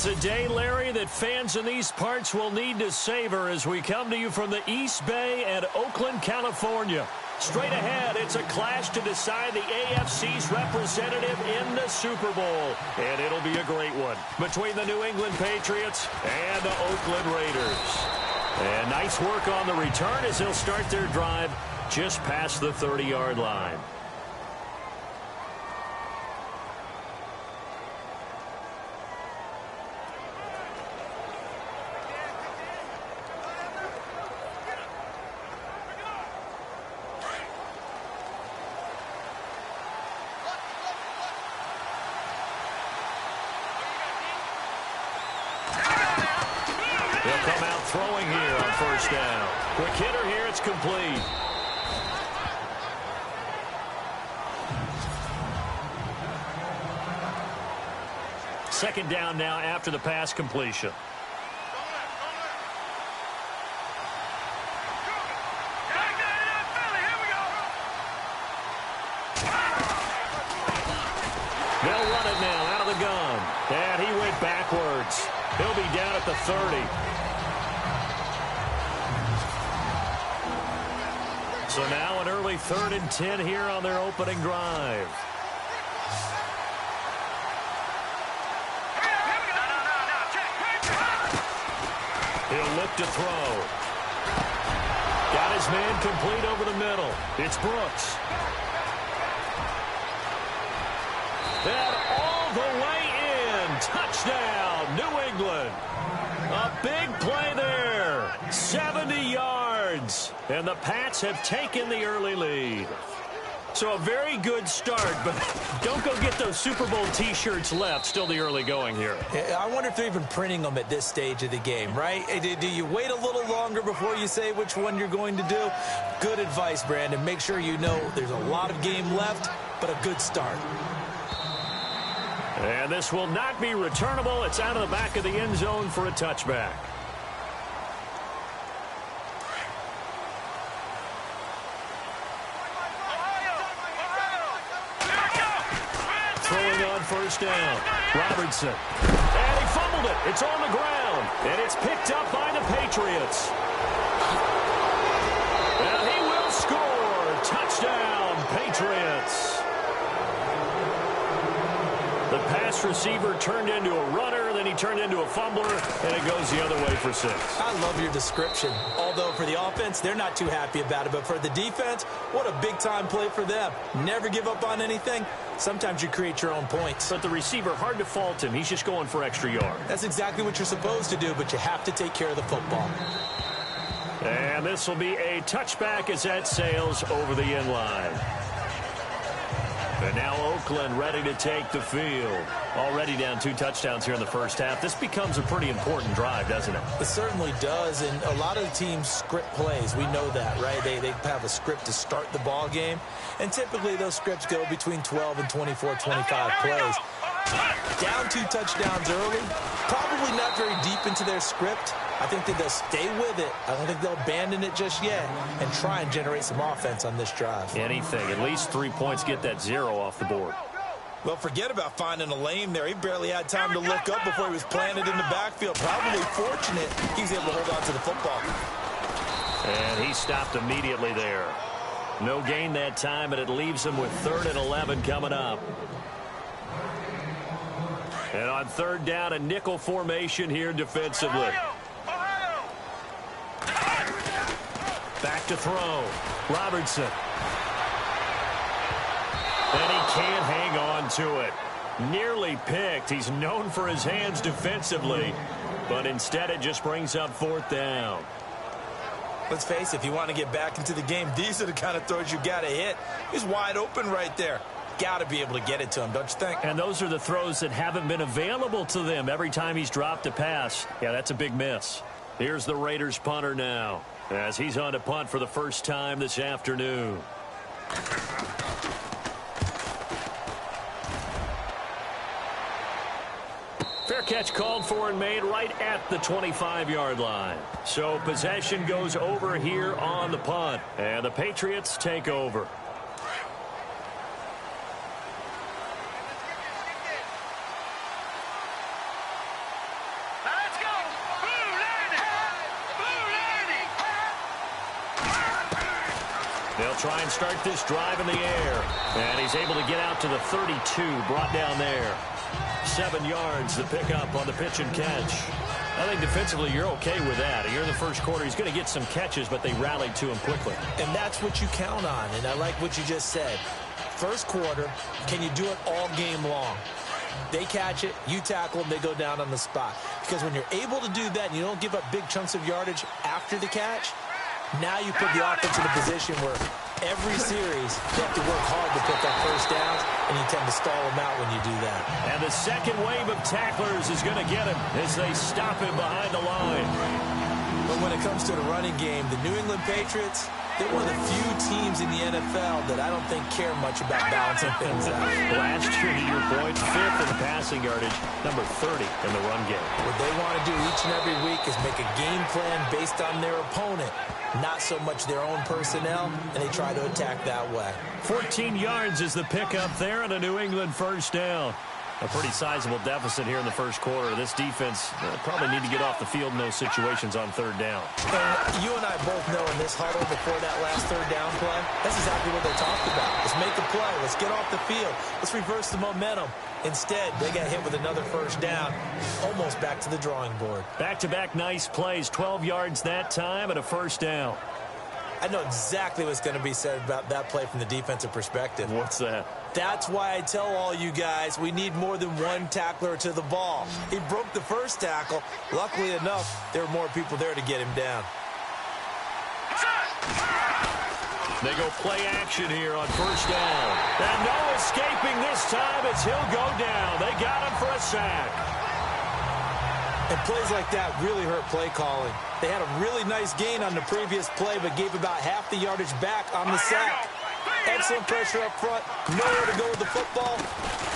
It's a day, Larry, that fans in these parts will need to savor as we come to you from the East Bay and Oakland, California. Straight ahead, it's a clash to decide the AFC's representative in the Super Bowl. And it'll be a great one between the New England Patriots and the Oakland Raiders. And nice work on the return as they'll start their drive just past the 30-yard line. He'll come out throwing here on first down. Quick hitter here, it's complete. Second down now after the pass completion. They'll run it now out of the gun. And he went backwards. He'll be down at the 30. So now an early 3rd and 10 here on their opening drive. He'll look to throw. Got his man complete over the middle. It's Brooks. And all the way in. Touchdown, New England. A big play there. 70 yards. And the Pats have taken the early lead. So a very good start, but don't go get those Super Bowl T-shirts left. Still the early going here. I wonder if they're even printing them at this stage of the game, right? Do you wait a little longer before you say which one you're going to do? Good advice, Brandon. Make sure you know there's a lot of game left, but a good start. And this will not be returnable. It's out of the back of the end zone for a touchback. Throwing on first down. Robertson. And he fumbled it. It's on the ground. And it's picked up by the Patriots. And he will score. Touchdown, Patriots. The pass receiver turned into a runner, then he turned into a fumbler, and it goes the other way for 6. I love your description. Although for the offense, they're not too happy about it. But for the defense, what a big-time play for them. Never give up on anything. Sometimes you create your own points. But the receiver, hard to fault him. He's just going for extra yards. That's exactly what you're supposed to do, but you have to take care of the football. And this will be a touchback as that sails over the end line. And now Oakland ready to take the field. Already down 2 touchdowns here in the first half. This becomes a pretty important drive, doesn't it? It certainly does, and a lot of teams script plays. We know that, right? They have a script to start the ball game, and typically those scripts go between 12 and 24, 25 plays. Down 2 touchdowns early, probably not very deep into their script. I think that they'll stay with it. I don't think they'll abandon it just yet and try and generate some offense on this drive. Anything. At least 3 points, get that 0 off the board. Well, forget about finding a lane there. He barely had time to look up before he was planted in the backfield. Probably fortunate he was able to hold on to the football. And he stopped immediately there. No gain that time, and it leaves him with 3rd and 11 coming up. And on 3rd down, a nickel formation here defensively. Back to throw. Robertson. And he can't hang on to it. Nearly picked. He's known for his hands defensively, but instead it just brings up 4th down. Let's face it, if you want to get back into the game, these are the kind of throws you got to hit. He's wide open right there. Got to be able to get it to him, don't you think? And those are the throws that haven't been available to them every time he's dropped a pass. Yeah, that's a big miss. Here's the Raiders punter now, as he's on to punt for the first time this afternoon. Fair catch called for and made right at the 25-yard line. So possession goes over here on the punt, and the Patriots take over. They'll try and start this drive in the air. And he's able to get out to the 32, brought down there. 7 yards to pick up on the pitch and catch. I think defensively you're okay with that. Here in the first quarter, he's going to get some catches, but they rallied to him quickly. And that's what you count on, and I like what you just said. First quarter, can you do it all game long? They catch it, you tackle them, they go down on the spot. Because when you're able to do that and you don't give up big chunks of yardage after the catch, now you put the offense in a position where every series you have to work hard to pick up first downs, and you tend to stall them out when you do that. And the second wave of tacklers is going to get him as they stop him behind the line. But when it comes to the running game, the New England Patriots, they're one of the few teams in the NFL that I don't think care much about balancing things out. Last year, to your point, 5th in passing yardage, number 30 in the run game. What they want to do each and every week is make a game plan based on their opponent, not so much their own personnel, and they try to attack that way. 14 yards is the pickup there and a New England first down. A pretty sizable deficit here in the first quarter. This defense probably need to get off the field in those situations on third down. And you and I both know in this huddle before that last third down play, that's exactly what they talked about. Let's make a play. Let's get off the field. Let's reverse the momentum. Instead, they got hit with another first down, almost back to the drawing board. Back-to-back nice plays, 12 yards that time and a first down. I know exactly what's going to be said about that play from the defensive perspective. What's that? That's why I tell all you guys we need more than one tackler to the ball. He broke the first tackle. Luckily enough, there were more people there to get him down. They go play action here on first down. And no escaping this time as he'll go down. They got him for a sack. And plays like that really hurt play calling. They had a really nice gain on the previous play, but gave about half the yardage back on the sack. Excellent pressure up front. Nowhere to go with the football.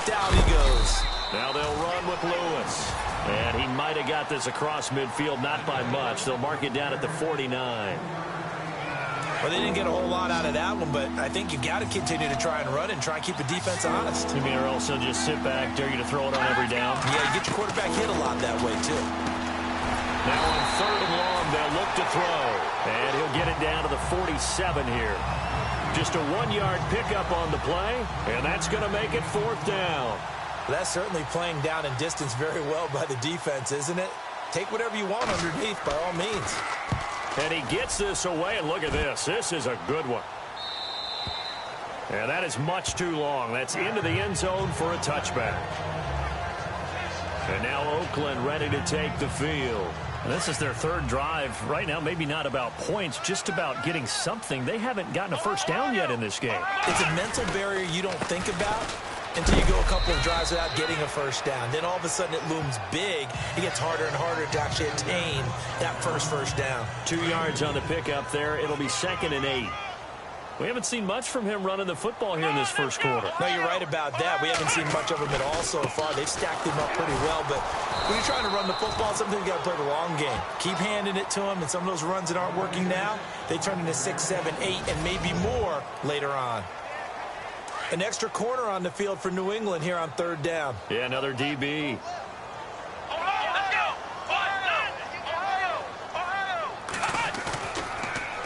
Down he goes. Now they'll run with Lewis. And he might have got this across midfield, not by much. They'll mark it down at the 49. Well, they didn't get a whole lot out of that one, but I think you got to continue to try and run and try and keep the defense honest. You mean or else they'll just sit back, dare you to throw it on every down? Yeah, you get your quarterback hit a lot that way, too. Now on third and long, they'll look to throw. And he'll get it down to the 47 here. Just a 1-yard pickup on the play, and that's going to make it fourth down. That's certainly playing down and distance very well by the defense, isn't it? Take whatever you want underneath, by all means. And he gets this away, and look at this. This is a good one. And that is much too long. That's into the end zone for a touchback. And now Oakland ready to take the field. And this is their third drive. Right now, maybe not about points, just about getting something. They haven't gotten a first down yet in this game. It's a mental barrier you don't think about until you go a couple of drives without getting a first down. Then all of a sudden it looms big. It gets harder and harder to actually attain that first down. 2 yards on the pickup there. It'll be 2nd and 8. We haven't seen much from him running the football here in this first quarter. No, you're right about that. We haven't seen much of him at all so far. They've stacked him up pretty well, but when you're trying to run the football, sometimes you got to play the long game. Keep handing it to him, and some of those runs that aren't working now, they turn into 6, 7, 8, and maybe more later on. An extra corner on the field for New England here on third down. Yeah, another DB.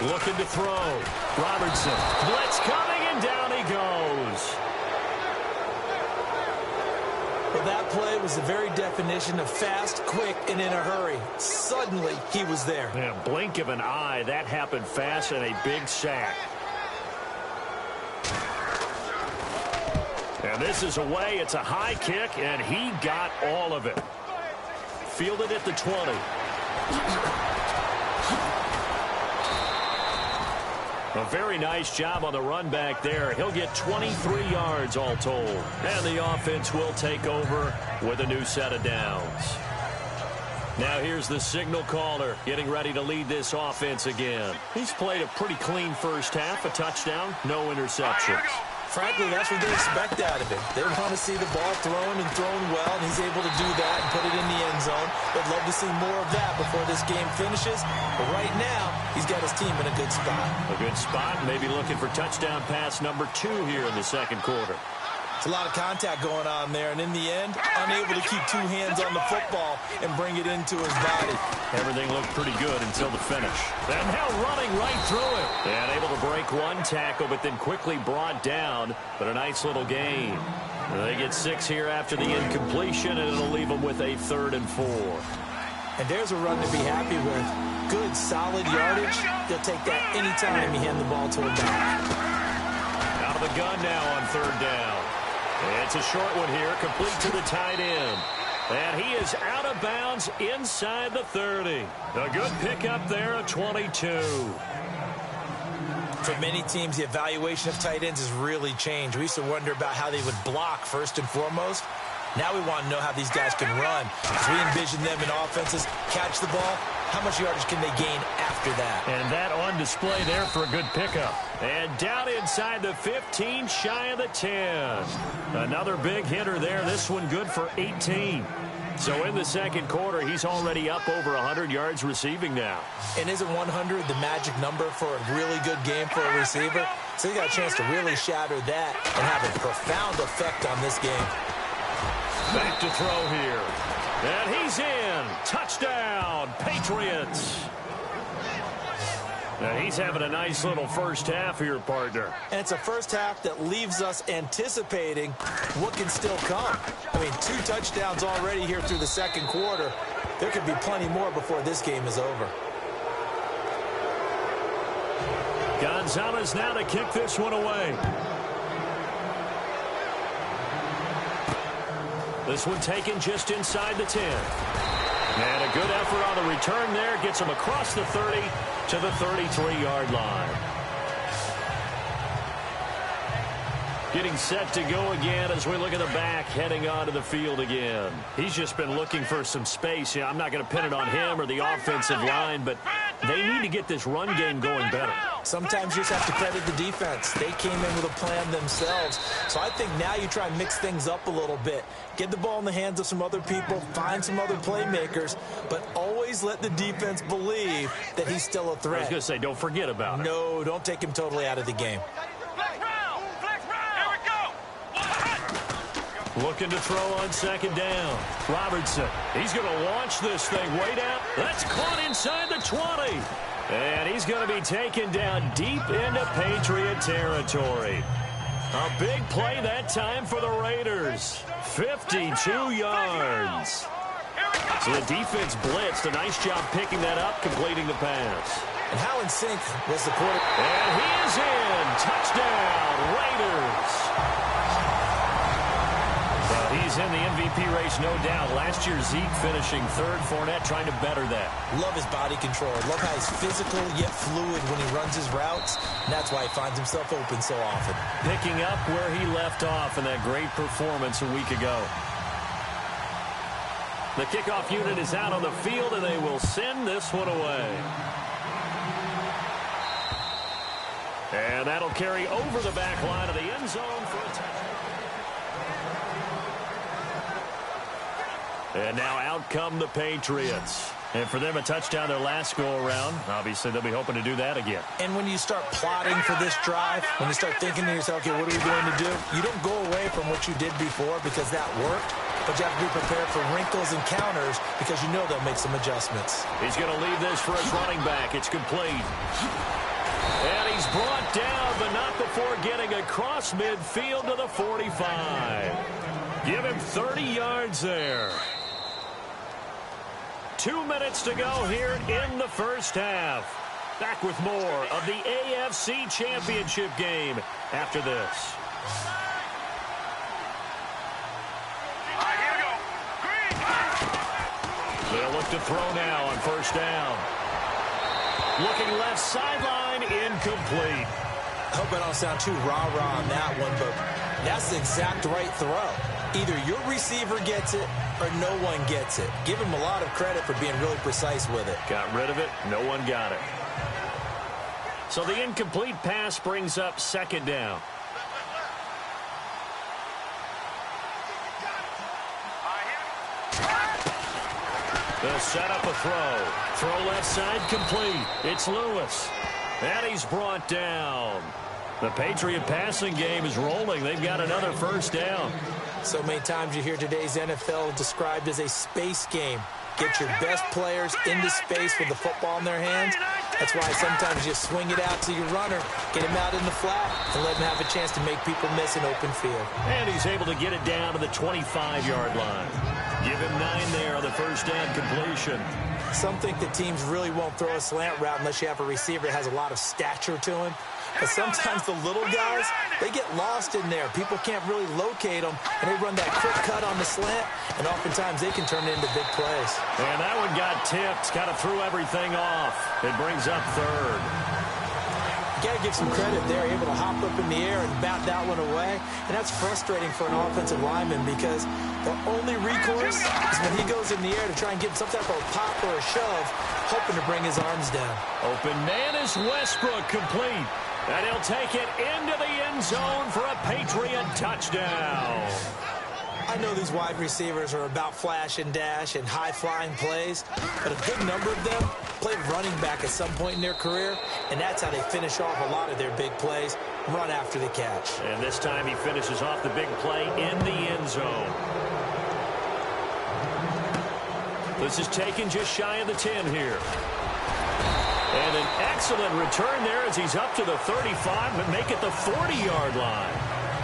Looking to throw. Robertson. Blitz coming, and down he goes. Well, that play was the very definition of fast, quick, and in a hurry. Suddenly, he was there. Yeah, blink of an eye. That happened fast and a big sack. And this is away. It's a high kick, and he got all of it. Fielded at the 20. A very nice job on the run back there. He'll get 23 yards all told. And the offense will take over with a new set of downs. Now here's the signal caller getting ready to lead this offense again. He's played a pretty clean first half, a touchdown, no interceptions. Frankly, that's what they expect out of him. They want to see the ball thrown and thrown well, and he's able to do that and put it in the end zone. They'd love to see more of that before this game finishes. But right now, he's got his team in a good spot. A good spot, maybe looking for touchdown pass number 2 here in the second quarter. It's a lot of contact going on there, and in the end, unable to keep two hands on the football and bring it into his body. Everything looked pretty good until the finish. And now running right through it. And able to break one tackle, but then quickly brought down. But a nice little gain. They get 6 here after the incompletion, and it'll leave them with a 3rd and 4. And there's a run to be happy with. Good, solid yardage. They'll take that anytime you hand the ball to a back. Out of the gun now on 3rd down. It's a short one here, complete to the tight end. And he is out of bounds inside the 30. A good pickup there at 22. For many teams, the evaluation of tight ends has really changed. We used to wonder about how they would block first and foremost. Now we want to know how these guys can run. As we envision them in offenses, catch the ball, how much yardage can they gain after that? And that on display there for a good pickup. And down inside the 15, shy of the 10. Another big hitter there. This one good for 18. So in the second quarter, he's already up over 100 yards receiving now. And isn't 100 the magic number for a really good game for a receiver? So he got a chance to really shatter that and have a profound effect on this game. Back to throw here. And he's in. Touchdown, Patriots. Now he's having a nice little first half here, partner. And it's a first half that leaves us anticipating what can still come. I mean, 2 touchdowns already here through the second quarter. There could be plenty more before this game is over. Gonzalez now to kick this one away. This one taken just inside the 10. And a good effort on the return there. Gets him across the 30 to the 33-yard line. Getting set to go again as we look at the back heading onto the field again. He's just been looking for some space. I'm not going to pin it on him or the offensive line, but they need to get this run game going better. Sometimes you just have to credit the defense. They came in with a plan themselves. So I think now you try and mix things up a little bit. Get the ball in the hands of some other people, find some other playmakers, but always let the defense believe that he's still a threat. I was going to say, don't forget about it. No, don't take him totally out of the game. Looking to throw on second down. Robertson, he's going to launch this thing way down. That's caught inside the 20. And he's going to be taken down deep into Patriot territory. A big play that time for the Raiders. 52 yards. So the defense blitzed. A nice job picking that up, completing the pass. And how in sync was the quarterback? And he is in. Touchdown, Raiders. He's in the MVP race, no doubt. Last year, Zeke finishing 3rd. Fournette trying to better that. Love his body control. Love how he's physical yet fluid when he runs his routes. And that's why he finds himself open so often. Picking up where he left off in that great performance a week ago. The kickoff unit is out on the field, and they will send this one away. And that'll carry over the back line of the end zone for a touchdown. And now out come the Patriots. And for them, a touchdown their last go-around. Obviously, they'll be hoping to do that again. And when you start plotting for this drive, when you start thinking to yourself, okay, what are we going to do? You don't go away from what you did before because that worked. But you have to be prepared for wrinkles and counters because you know they'll make some adjustments. He's going to leave this for his running back. It's complete. And he's brought down, but not before getting across midfield to the 45. Give him 30 yards there. 2 minutes to go here in the first half. Back with more of the AFC Championship game after this. They'll look to throw now on first down. Looking left sideline, incomplete. I hope I don't sound too rah-rah on that one, but that's the exact right throw. Either your receiver gets it or no one gets it. Give him a lot of credit for being really precise with it. Got rid of it. No one got it. So the incomplete pass brings up second down. They'll set up a throw. Throw left side complete. It's Lewis. And he's brought down. The Patriot passing game is rolling. They've got another first down. So many times you hear today's NFL described as a space game. Get your best players into space with the football in their hands. That's why sometimes you swing it out to your runner, get him out in the flat, and let him have a chance to make people miss an open field. And he's able to get it down to the 25-yard line. Give him 9 there on the first down completion. Some think that teams really won't throw a slant route unless you have a receiver that has a lot of stature to him. But sometimes the little guys, they get lost in there. People can't really locate them, and they run that quick cut on the slant, and oftentimes they can turn it into big plays. And that one got tipped, kind of threw everything off. It brings up third. You got to give some credit there, able to hop up in the air and bat that one away. And that's frustrating for an offensive lineman because the only recourse is when he goes in the air to try and get some type of pop or a shove, hoping to bring his arms down. Open man is Westbrook, complete. And he'll take it into the end zone for a Patriot touchdown. I know these wide receivers are about flash and dash and high-flying plays, but a good number of them played running back at some point in their career, and that's how they finish off a lot of their big plays, run after the catch. And this time he finishes off the big play in the end zone. This is taken just shy of the 10 here. And an excellent return there as he's up to the 35, but make it the 40-yard line.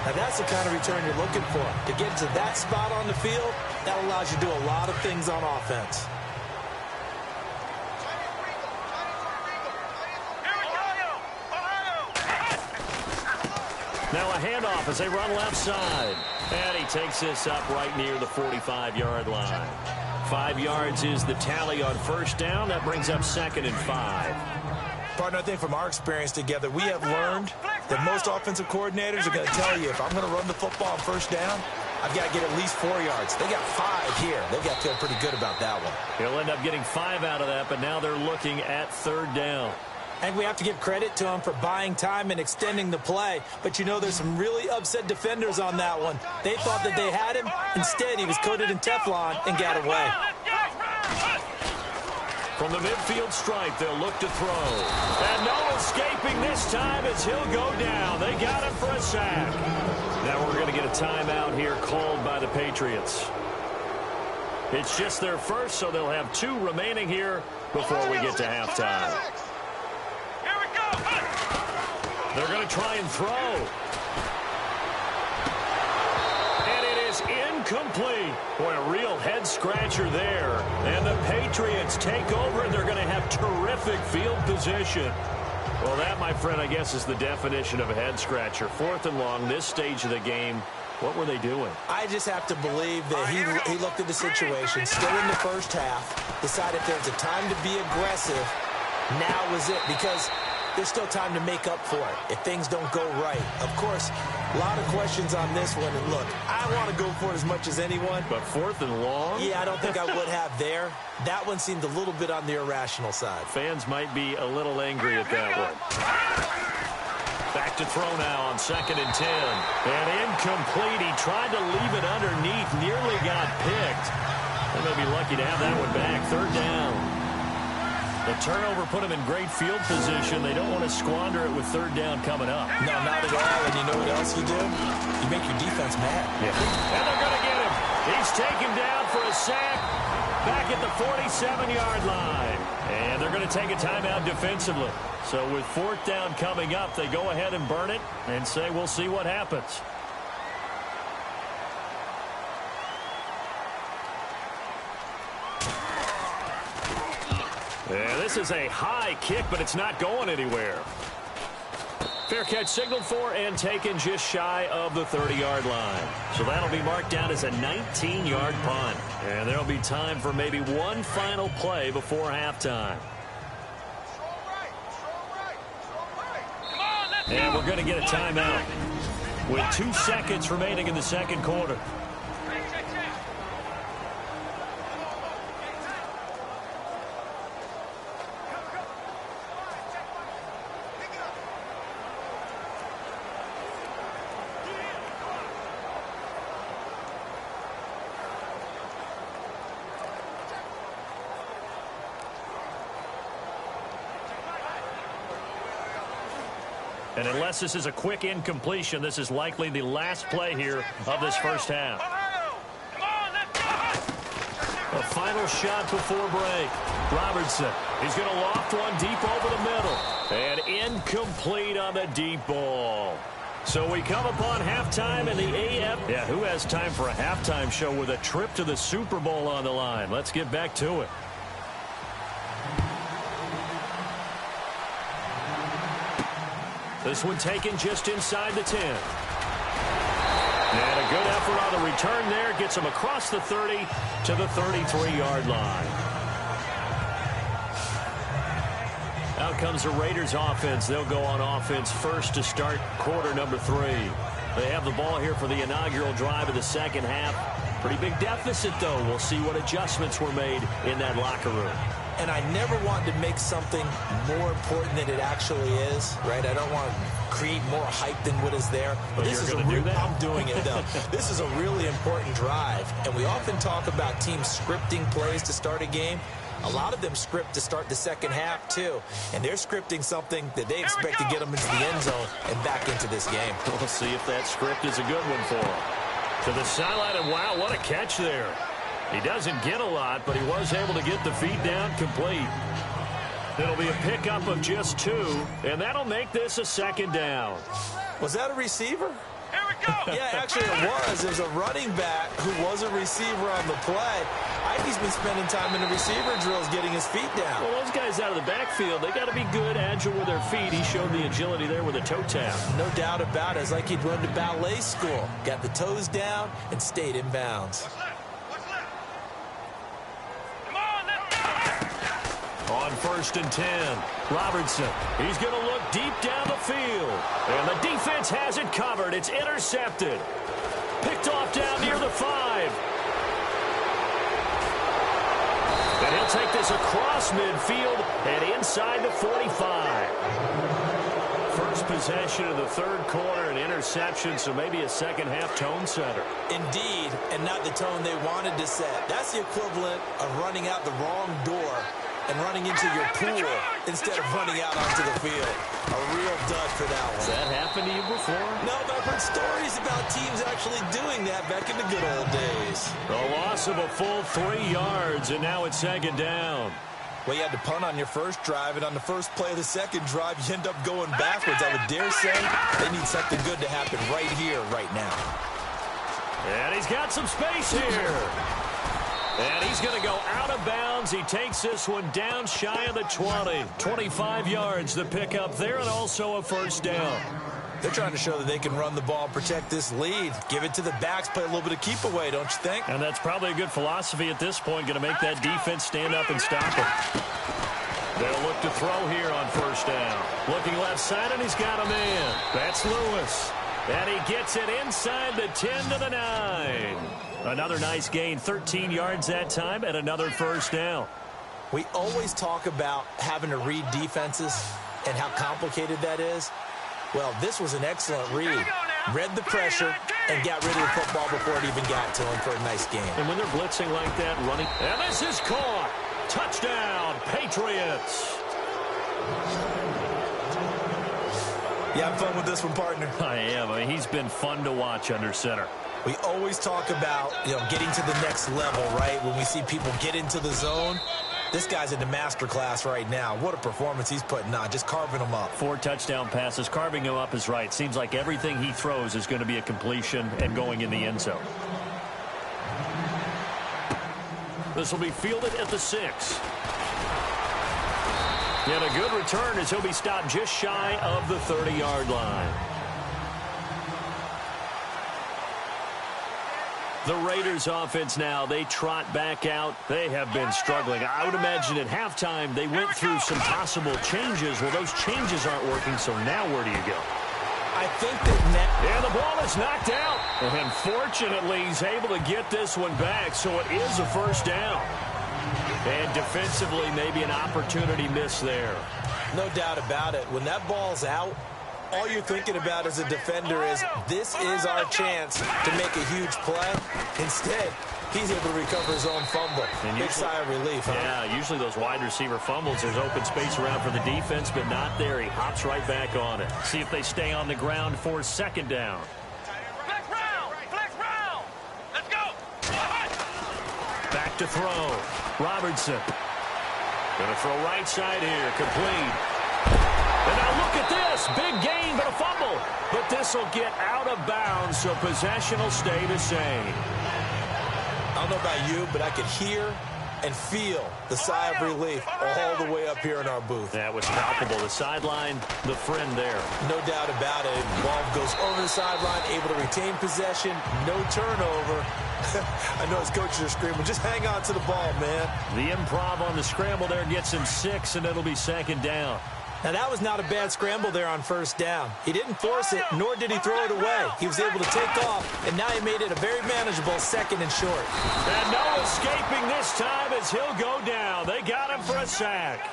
Now, that's the kind of return you're looking for. To get to that spot on the field, that allows you to do a lot of things on offense. Now a handoff as they run left side. And he takes this up right near the 45-yard line. 5 yards is the tally on first down. That brings up 2nd and 5. Partner, I think from our experience together, we have learned that most offensive coordinators are going to tell you, if I'm going to run the football on first down, I've got to get at least 4 yards. They got 5 here. They've got to feel pretty good about that one. He'll end up getting 5 out of that, but now they're looking at 3rd down. I think we have to give credit to him for buying time and extending the play. But, you know, there's some really upset defenders on that one. They thought that they had him. Instead, he was coated in Teflon and got away. From the midfield stripe, they'll look to throw. And no escaping this time as he'll go down. They got him for a sack. Now we're going to get a timeout here called by the Patriots. It's just their first, so they'll have 2 remaining here before we get to halftime. They're going to try and throw. And it is incomplete. Boy, a real head-scratcher there. And the Patriots take over, and they're going to have terrific field position. Well, that, my friend, I guess is the definition of a head-scratcher. 4th and long, this stage of the game. What were they doing? I just have to believe that he looked at the situation, still in the first half, decided if there's a time to be aggressive, now was it, because there's still time to make up for it if things don't go right. Of course, a lot of questions on this one. And look, I want to go for it as much as anyone. But 4th and long? Yeah, I don't think I would have there. That one seemed a little bit on the irrational side. Fans might be a little angry at that one. Back to throw now on 2nd and 10. And incomplete. He tried to leave it underneath. Nearly got picked. They may be lucky to have that one back. 3rd down. The turnover put them in great field position. They don't want to squander it with 3rd down coming up. No, not at all. And you know what else you do? You make your defense mad. Yeah. And they're going to get him. He's taken down for a sack back at the 47-yard line. And they're going to take a timeout defensively. So with 4th down coming up, they go ahead and burn it and say, we'll see what happens. Yeah, this is a high kick, but it's not going anywhere. Fair catch signaled for and taken just shy of the 30-yard line. So that'll be marked down as a 19-yard punt. And there'll be time for maybe one final play before halftime. And we're going to get a timeout with 2 seconds remaining in the second quarter. And unless this is a quick incompletion, this is likely the last play here of this first half. A final shot before break. Robertson, he's going to loft one deep over the middle. And incomplete on the deep ball. So we come upon halftime in the AF. Yeah, who has time for a halftime show with a trip to the Super Bowl on the line? Let's get back to it. This one taken just inside the 10. And a good effort on the return there. Gets him across the 30 to the 33-yard line. Out comes the Raiders offense. They'll go on offense first to start quarter number 3. They have the ball here for the inaugural drive of the second half. Pretty big deficit, though. We'll see what adjustments were made in that locker room. And I never wanted to make something more important than it actually is, right? I don't want to create more hype than what is there. But this is going to do that? I'm doing it, though. This is a really important drive. And we often talk about teams scripting plays to start a game. A lot of them script to start the second half, too. And they're scripting something that they expect to get them into the end zone and back into this game. We'll see if that script is a good one for them. To the sideline, and wow, what a catch there. He doesn't get a lot, but he was able to get the feet down complete. It'll be a pickup of just 2, and that'll make this a second down. Was that a receiver? Here we go. Yeah, actually it was. It was a running back who was a receiver on the play. Ivey's been spending time in the receiver drills getting his feet down. Well, those guys out of the backfield, they got to be good, agile with their feet. He showed the agility there with a toe tap. No doubt about it. It's like he'd run to ballet school. Got the toes down and stayed in bounds. On 1st and 10, Robertson, he's going to look deep down the field. And the defense has it covered. It's intercepted. Picked off down near the 5. And he'll take this across midfield and inside the 45. First possession of the third quarter, an interception, so maybe a second half tone setter. Indeed, and not the tone they wanted to set. That's the equivalent of running out the wrong door and running into your pool instead of running out onto the field. A real dud for that one. Has that happened to you before? No, but I've heard stories about teams actually doing that back in the good old days. A loss of a full 3 yards, and now it's second down. Well, you had to punt on your first drive, and on the first play of the second drive, you end up going backwards. I would dare say they need something good to happen right here, right now. And he's got some space here. And he's going to go out of bounds. He takes this one down shy of the 20. 25 yards, the pickup there, and also a first down. They're trying to show that they can run the ball, protect this lead. Give it to the backs, play a little bit of keep away, don't you think? And that's probably a good philosophy at this point, going to make that defense stand up and stop it. They'll look to throw here on first down. Looking left side, and he's got a man. That's Lewis. And he gets it inside the 10 to the 9. Another nice gain, 13 yards that time, and another first down. We always talk about having to read defenses and how complicated that is. Well, this was an excellent read. Read the pressure and got rid of the football before it even got to him for a nice game. And when they're blitzing like that, running, and this is caught. Touchdown, Patriots. You having fun with this one, partner? I am. I mean, he's been fun to watch under center. We always talk about, getting to the next level, right? When we see people get into the zone. This guy's in the master class right now. What a performance he's putting on, just carving them up. 4 touchdown passes. Carving him up is right. Seems like everything he throws is going to be a completion and going in the end zone. This will be fielded at the 6. And a good return as he'll be stopped just shy of the 30-yard line. The Raiders offense now, they trot back out. They have been struggling. I would imagine at halftime they went through some possible changes. Well, those changes aren't working, so now where do you go? I think that and the ball is knocked out. And fortunately, he's able to get this one back, so it is a first down. And defensively, maybe an opportunity miss there. No doubt about it. When that ball's out, all you're thinking about as a defender is, this is our chance to make a huge play. Instead, he's able to recover his own fumble. Big sigh of relief, huh? Yeah, usually those wide receiver fumbles, there's open space around for the defense, but not there. He hops right back on it. See if they stay on the ground for second down. Flex round. Let's go. Back to throw. Robertson. Going to throw right side here. Complete. And now look at this. Big gain, but a fumble. But this will get out of bounds, so possession will stay the same. I don't know about you, but I could hear and feel the sigh of relief all the way up here in our booth. That was palpable. The sideline, the friend there. No doubt about it. Ball goes over the sideline, able to retain possession, no turnover. I know his coaches are screaming, just hang on to the ball, man. The improv on the scramble there gets him 6, and it'll be second down. Now, that was not a bad scramble there on first down. He didn't force it, nor did he throw it away. He was able to take off, and now he made it a very manageable second and short. And no escaping this time as he'll go down. They got him for a sack.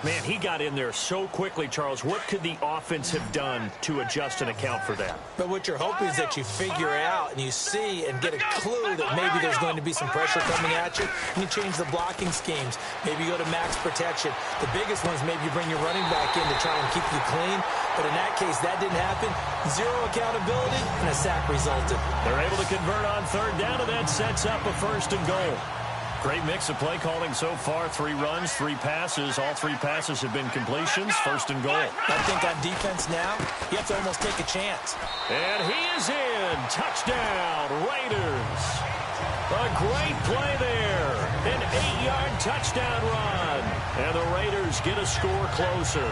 Man, he got in there so quickly, Charles. What could the offense have done to adjust and account for that? But what you're hoping is that you figure out and you see and get a clue that maybe there's going to be some pressure coming at you, and you change the blocking schemes. Maybe you go to max protection. The biggest one is maybe you bring your running back in to try and keep you clean. But in that case, that didn't happen. Zero accountability, and a sack resulted. They're able to convert on third down, and that sets up a first and goal. Great mix of play calling so far. 3 runs, 3 passes. All 3 passes have been completions. First and goal. I think on defense now, you have to almost take a chance. And he is in. Touchdown, Raiders. A great play there. An 8-yard touchdown run. And the Raiders get a score closer.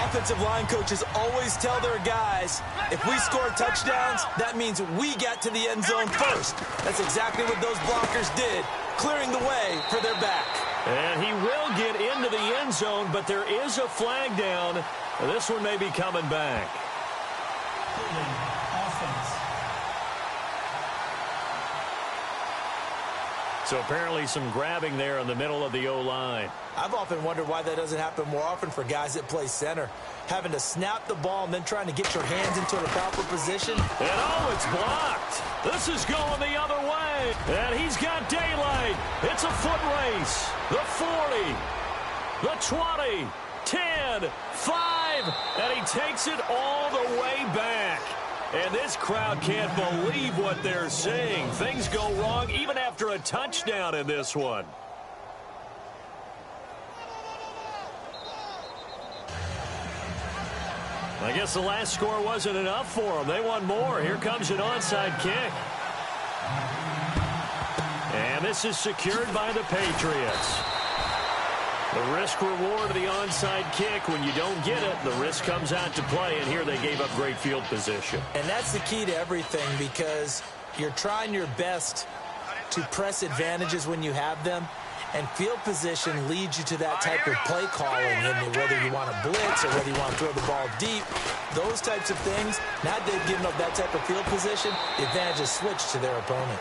Offensive line coaches always tell their guys, if we score touchdowns, that means we get to the end zone first. That's exactly what those blockers did, clearing the way for their back. And he will get into the end zone, but there is a flag down. This one may be coming back. So apparently some grabbing there in the middle of the O-line. I've often wondered why that doesn't happen more often for guys that play center. Having to snap the ball and then trying to get your hands into the proper position. And oh, it's blocked. This is going the other way. And he's got daylight. It's a foot race. The 40, the 20, 10, 5, and he takes it all the way back. And this crowd can't believe what they're seeing. Things go wrong even after a touchdown in this one. I guess the last score wasn't enough for them. They want more. Here comes an onside kick. And this is secured by the Patriots. The risk-reward of the onside kick, when you don't get it, the risk comes out to play, and here they gave up great field position. And that's the key to everything, because you're trying your best to press advantages when you have them, and field position leads you to that type of play calling, and whether you want to blitz or whether you want to throw the ball deep, those types of things, now they've given up that type of field position, the advantage is switched to their opponent.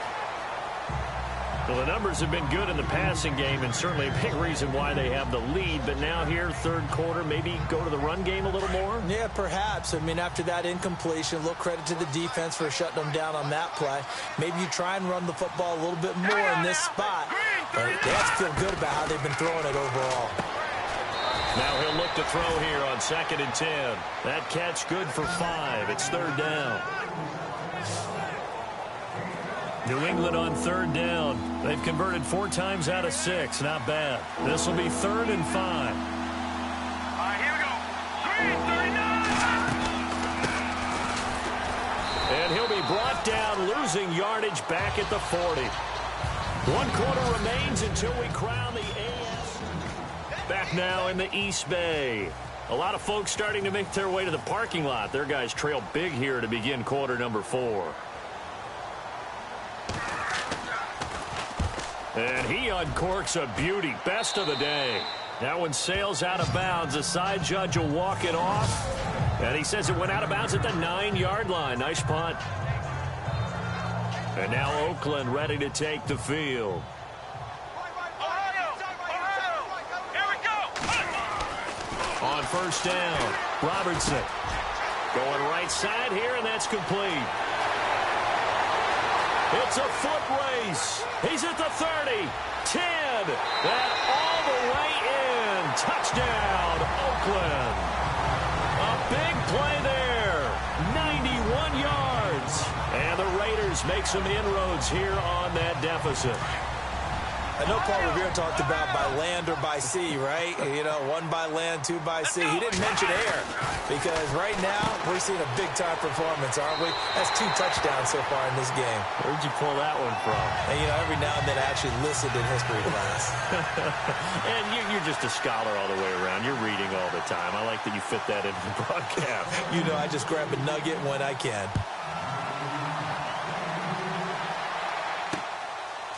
Well, the numbers have been good in the passing game, and certainly a big reason why they have the lead. But now here, third quarter, maybe go to the run game a little more? Yeah, perhaps. I mean, after that incompletion, a little credit to the defense for shutting them down on that play. Maybe you try and run the football a little bit more in this spot. But they have to feel good about how they've been throwing it overall. Now he'll look to throw here on 2nd and 10. That catch good for 5. It's third down. New England on third down. They've converted 4 times out of 6. Not bad. This will be 3rd and 5. All right, here we go. 3:39. And he'll be brought down, losing yardage back at the 40. 1 quarter remains until we crown the AFC. Back now in the East Bay. A lot of folks starting to make their way to the parking lot. Their guys trail big here to begin quarter number 4. And he uncorks a beauty. Best of the day. That one sails out of bounds. The side judge will walk it off. And he says it went out of bounds at the 9-yard line. Nice punt. And now Oakland ready to take the field. Here we go. On first down, Robertson. Going right side here, and that's complete. It's a foot race. He's at the 30, 10, and all the way in. Touchdown, Oakland. A big play there, 91 yards. And the Raiders make some inroads here on that deficit. I know Paul Revere talked about by land or by sea, right? You know, one by land, two by sea. He didn't mention air because right now we're seeing a big-time performance, aren't we? That's 2 touchdowns so far in this game. Where'd you pull that one from? And, you know, every now and then I actually listened in history class. And you're just a scholar all the way around. You're reading all the time. I like that you fit that into the broadcast. You know, I just grab a nugget when I can.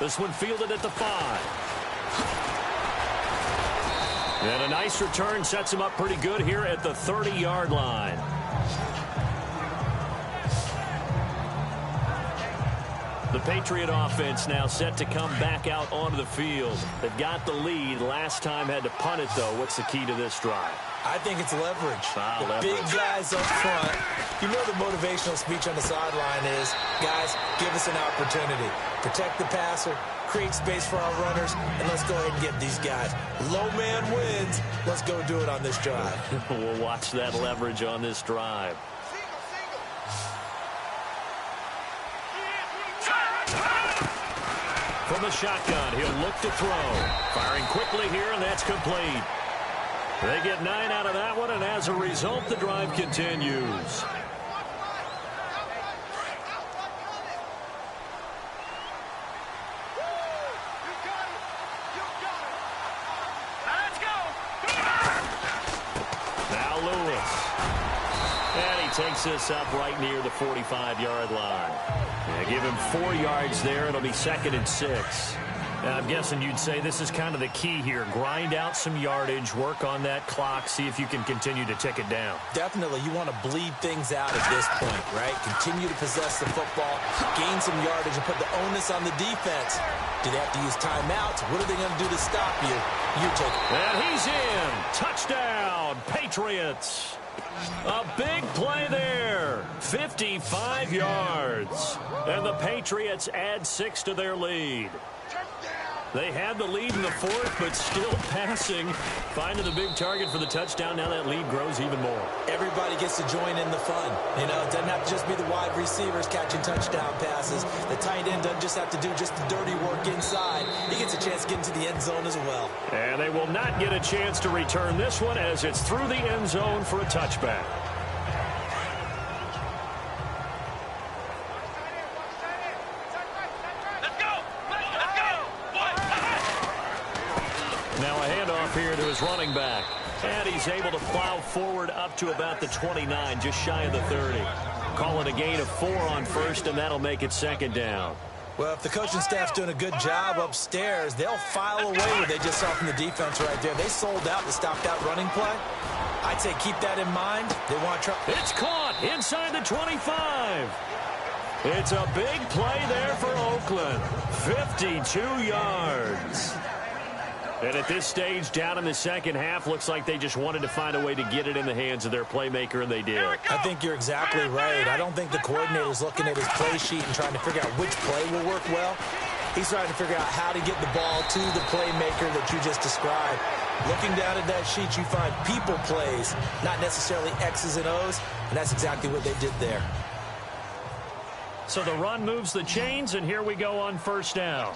This one fielded at the 5. And a nice return sets him up pretty good here at the 30-yard line. The Patriot offense now set to come back out onto the field. They've got the lead. Last time had to punt it, though. What's the key to this drive? I think it's leverage. Leverage. Big guys up front. You know the motivational speech on the sideline is, guys, give us an opportunity. Protect the passer, create space for our runners, and let's go ahead and get these guys. Low man wins. Let's go do it on this drive. We'll watch that leverage on this drive. From the shotgun, he'll look to throw. Firing quickly here, and that's complete. They get 9 out of that one, and as a result, the drive continues. Now Lewis. And he takes this up right near the 45-yard line. Yeah, give him 4 yards there. It'll be 2nd and 6. I'm guessing you'd say this is kind of the key here. Grind out some yardage, work on that clock, see if you can continue to tick it down. Definitely. You want to bleed things out at this point, right? Continue to possess the football, gain some yardage, and put the onus on the defense. Do they have to use timeouts? What are they going to do to stop you? You take it. And he's in. Touchdown, Patriots. A big play there. 55 yards. And the Patriots add 6 to their lead. They had the lead in the 4th, but still passing. Finding the big target for the touchdown. Now that lead grows even more. Everybody gets to join in the fun. You know, it doesn't have to just be the wide receivers catching touchdown passes. The tight end doesn't just have to do just the dirty work inside. He gets a chance to get into the end zone as well. And they will not get a chance to return this one as it's through the end zone for a touchback. Now a handoff here to his running back. And he's able to plow forward up to about the 29, just shy of the 30. Calling a gain of 4 on first, and that'll make it 2nd down. Well, if the coaching staff's doing a good job upstairs, they'll file away what they just saw from the defense right there. They sold out to stop that running play. I'd say keep that in mind. They want to try. It's caught inside the 25. It's a big play there for Oakland. 52 yards. And at this stage, down in the second half, looks like they just wanted to find a way to get it in the hands of their playmaker, and they did. I think you're exactly right. I don't think the coordinator's looking at his play sheet and trying to figure out which play will work well. He's trying to figure out how to get the ball to the playmaker that you just described. Looking down at that sheet, you find people plays, not necessarily X's and O's, and that's exactly what they did there. So the run moves the chains, and here we go on first down.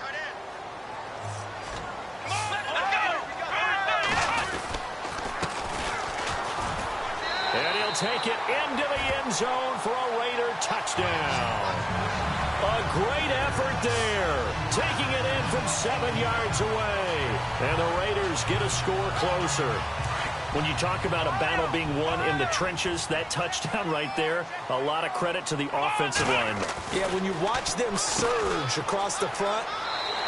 And he'll take it into the end zone for a Raider touchdown. A great effort there. Taking it in from 7 yards away. And the Raiders get a score closer. When you talk about a battle being won in the trenches, that touchdown right there, a lot of credit to the offensive linemen. Yeah, when you watch them surge across the front,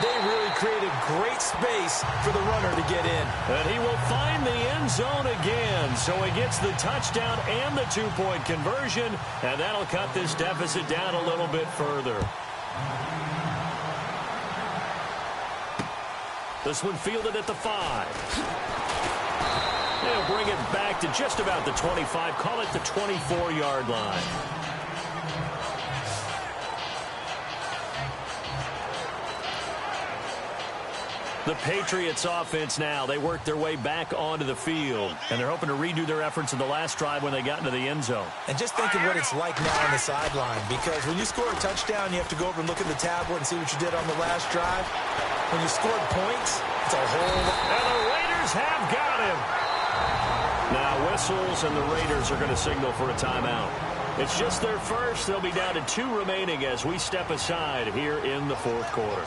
they really created great space for the runner to get in. And he will find the end zone again. So he gets the touchdown and the 2-point conversion. And that'll cut this deficit down a little bit further. This one fielded at the 5. They'll bring it back to just about the 25. Call it the 24-yard line. The Patriots offense now, they work their way back onto the field, and they're hoping to redo their efforts in the last drive when they got into the end zone. And just think of what it's like now on the sideline, because when you score a touchdown, you have to go over and look at the tablet and see what you did on the last drive. When you scored points, it's a whole lot. And the Raiders have got him. Now whistles, and the Raiders are going to signal for a timeout. It's just their first. They'll be down to 2 remaining as we step aside here in the fourth quarter.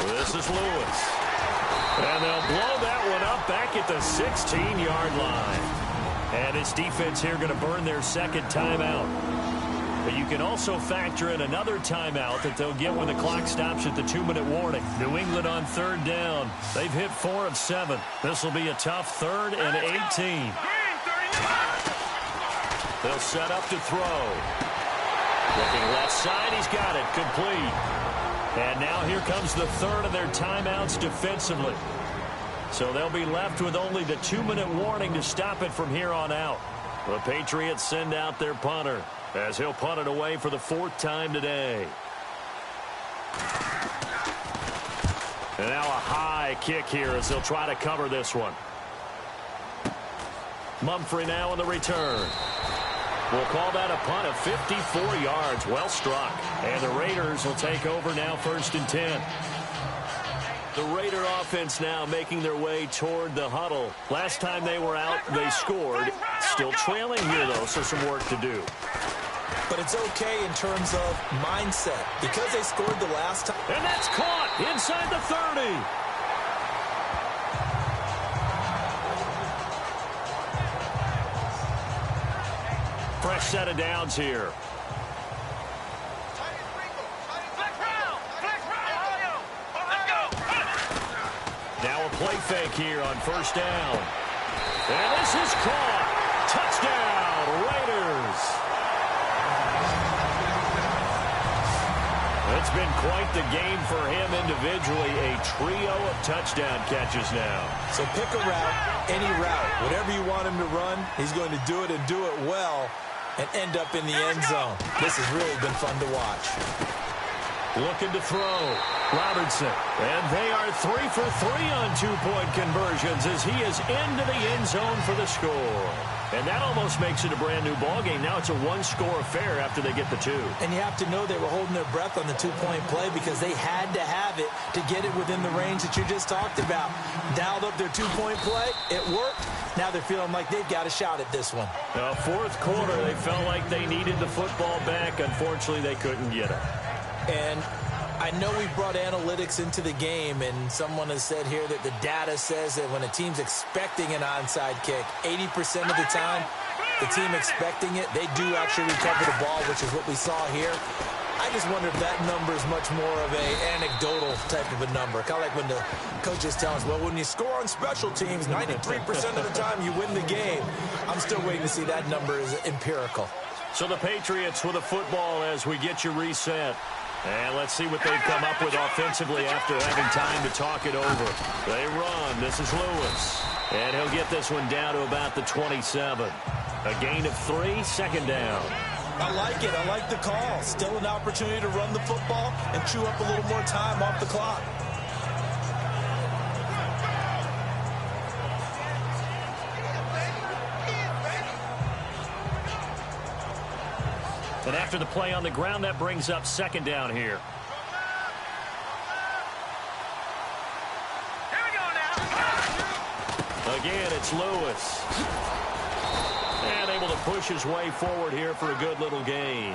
This is Lewis. And they'll blow that one up back at the 16-yard line. And his defense here going to burn their second timeout. But you can also factor in another timeout that they'll get when the clock stops at the 2-minute warning. New England on third down. They've hit 4 of 7. This will be a tough 3rd and 18. They'll set up to throw. Looking left side, he's got it. Complete. And now here comes the 3rd of their timeouts defensively. So they'll be left with only the 2-minute warning to stop it from here on out. The Patriots send out their punter as he'll punt it away for the 4th time today. And now a high kick here as they'll try to cover this one. Mumphrey now on the return. We'll call that a punt of 54 yards. Well struck. And the Raiders will take over now 1st and 10. The Raider offense now making their way toward the huddle. Last time they were out, they scored. Still trailing here, though, so some work to do. But it's okay in terms of mindset because they scored the last time. And that's caught inside the 30. Fresh set of downs here. Now a play fake here on 1st down. And this is caught. Touchdown, Raiders. It's been quite the game for him individually. A trio of touchdown catches now. So pick a route, any route. Whatever you want him to run, he's going to do it and do it well and end up in the end zone. This has really been fun to watch. Looking to throw. Robertson. And they are 3 for 3 on 2-point conversions as he is into the end zone for the score. And that almost makes it a brand-new ballgame. Now it's a 1-score affair after they get the 2. And you have to know they were holding their breath on the 2-point play because they had to have it to get it within the range that you just talked about. Dialed up their 2-point play. It worked. Now they're feeling like they've got a shot at this one. Fourth quarter, they felt like they needed the football back. Unfortunately, they couldn't get it. And I know we brought analytics into the game, and someone has said here that the data says that when a team's expecting an onside kick, 80% of the time, the team expecting it, they do actually recover the ball, which is what we saw here. I just wonder if that number is much more of an anecdotal type of a number. Kind of like when the coaches tell us, well, when you score on special teams, 93% of the time you win the game. I'm still waiting to see that number is empirical. So the Patriots with a football as we get you reset. And let's see what they've come up with offensively after having time to talk it over. They run. This is Lewis. And he'll get this one down to about the 27. A gain of 3, 2nd down. I like it. I like the call. Still an opportunity to run the football and chew up a little more time off the clock. And after the play on the ground, that brings up 2nd down here. Here we go now. Again, it's Lewis. And able to push his way forward here for a good little gain.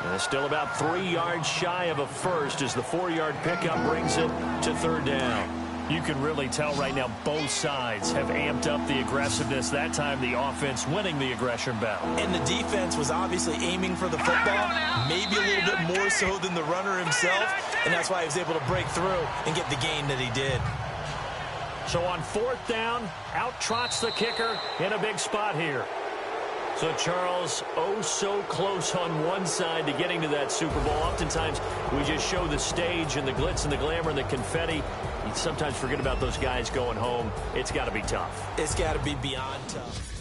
And still about 3 yards shy of a first as the 4-yard pickup brings it to 3rd down. You can really tell right now both sides have amped up the aggressiveness. That time the offense winning the aggression battle. And the defense was obviously aiming for the football, maybe a little bit more so than the runner himself, and that's why he was able to break through and get the gain that he did. So on 4th down, out trots the kicker in a big spot here. So, Charles, oh so close on one side to getting to that Super Bowl. Oftentimes, we just show the stage and the glitz and the glamour and the confetti. You sometimes forget about those guys going home. It's got to be tough. It's got to be beyond tough.